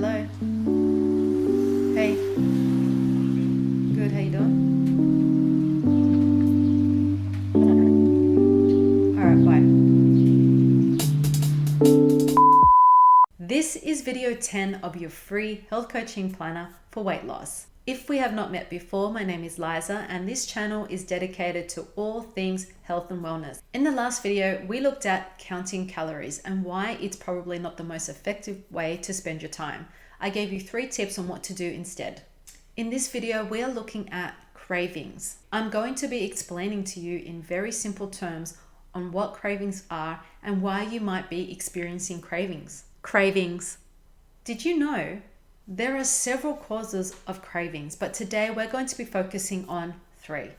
Hello. Hey. Good, how you doing? Alright, bye. This is video 10 of your free health coaching planner for weight loss. If we have not met before, my name is Liza and this channel is dedicated to all things health and wellness. In the last video, we looked at counting calories and why it's probably not the most effective way to spend your time. I gave you 3 tips on what to do instead. In this video, we are looking at cravings. I'm going to be explaining to you in very simple terms on what cravings are and why you might be experiencing cravings. Cravings. Did you know there are several causes of cravings, but today we're going to be focusing on 3.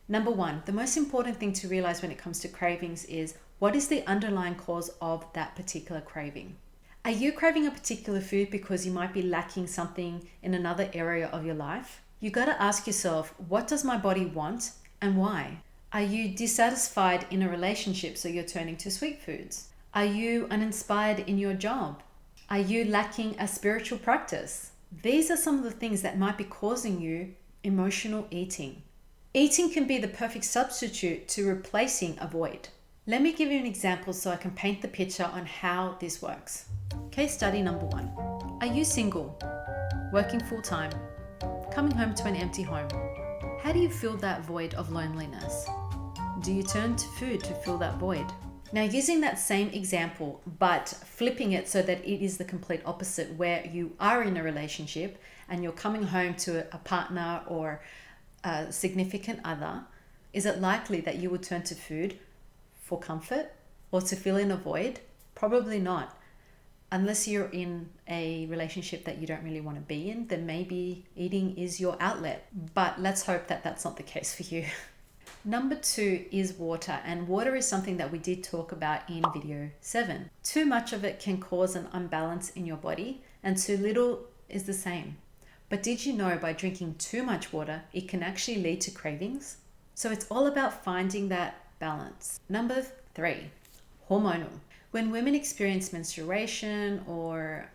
Number 1, the most important thing to realize when it comes to cravings is what is the underlying cause of that particular craving? Are you craving a particular food because you might be lacking something in another area of your life? You got to ask yourself, what does my body want and why? Are you dissatisfied in a relationship so you're turning to sweet foods? Are you uninspired in your job? Are you lacking a spiritual practice? These are some of the things that might be causing you emotional eating. Eating can be the perfect substitute to replacing a void. Let me give you an example so I can paint the picture on how this works. Case study number 1. Are you single, working full-time, coming home to an empty home? How do you fill that void of loneliness? Do you turn to food to fill that void? Now, using that same example, but flipping it so that it is the complete opposite, where you are in a relationship and you're coming home to a partner or a significant other, is it likely that you would turn to food for comfort or to fill in a void? Probably not. Unless you're in a relationship that you don't really want to be in, then maybe eating is your outlet. But let's hope that that's not the case for you. Number 2 is water, and water is something that we did talk about in video 7. Too much of it can cause an imbalance in your body, and too little is the same. But did you know by drinking too much water, it can actually lead to cravings? So it's all about finding that balance. Number 3, hormonal. When women experience menstruation or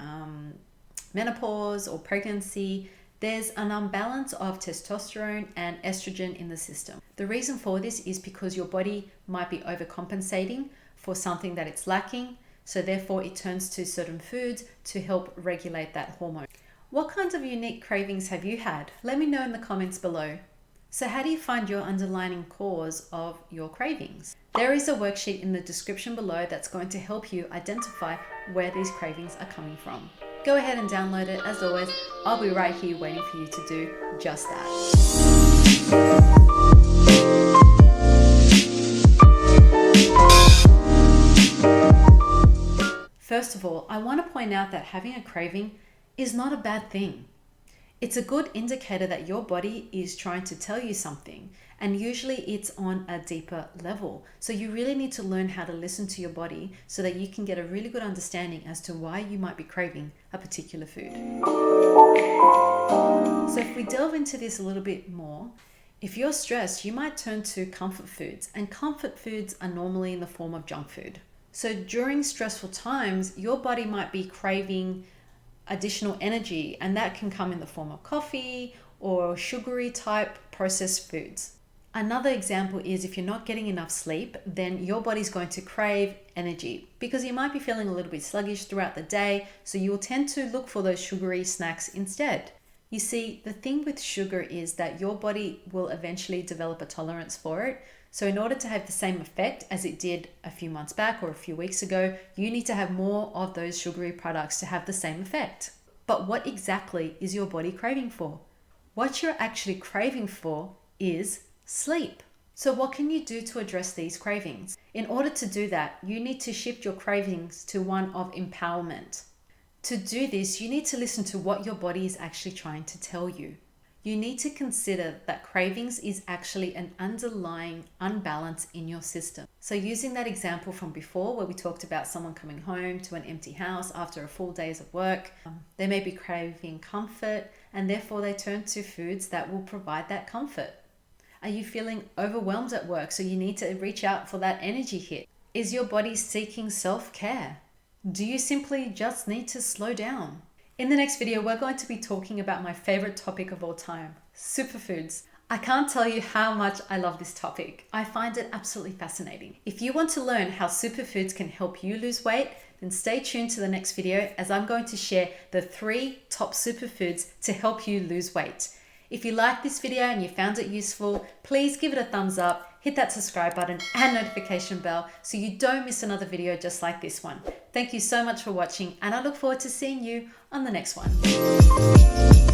menopause or pregnancy, there's an imbalance of testosterone and estrogen in the system. The reason for this is because your body might be overcompensating for something that it's lacking, so therefore it turns to certain foods to help regulate that hormone. What kinds of unique cravings have you had? Let me know in the comments below. So how do you find your underlying cause of your cravings? There is a worksheet in the description below that's going to help you identify where these cravings are coming from. Go ahead and download it. As always, I'll be right here waiting for you to do just that. First of all, I want to point out that having a craving is not a bad thing. It's a good indicator that your body is trying to tell you something, and usually it's on a deeper level. So you really need to learn how to listen to your body so that you can get a really good understanding as to why you might be craving a particular food. So if we delve into this a little bit more, if you're stressed, you might turn to comfort foods, and comfort foods are normally in the form of junk food. So during stressful times, your body might be craving additional energy, and that can come in the form of coffee or sugary type processed foods. Another example is if you're not getting enough sleep, then your body's going to crave energy because you might be feeling a little bit sluggish throughout the day, so you will tend to look for those sugary snacks instead. You see, the thing with sugar is that your body will eventually develop a tolerance for it. So in order to have the same effect as it did a few months back or a few weeks ago, you need to have more of those sugary products to have the same effect. But what exactly is your body craving for? What you're actually craving for is sleep. So what can you do to address these cravings? In order to do that, you need to shift your cravings to one of empowerment. To do this, you need to listen to what your body is actually trying to tell you. You need to consider that cravings is actually an underlying unbalance in your system. So using that example from before where we talked about someone coming home to an empty house after a full days of work, they may be craving comfort and therefore they turn to foods that will provide that comfort. Are you feeling overwhelmed at work so you need to reach out for that energy hit? Is your body seeking self-care? Do you simply just need to slow down? In the next video, we're going to be talking about my favorite topic of all time, superfoods. I can't tell you how much I love this topic. I find it absolutely fascinating. If you want to learn how superfoods can help you lose weight, then stay tuned to the next video as I'm going to share the 3 top superfoods to help you lose weight. If you liked this video and you found it useful, please give it a thumbs up, hit that subscribe button and notification bell so you don't miss another video just like this one. Thank you so much for watching and I look forward to seeing you on the next one.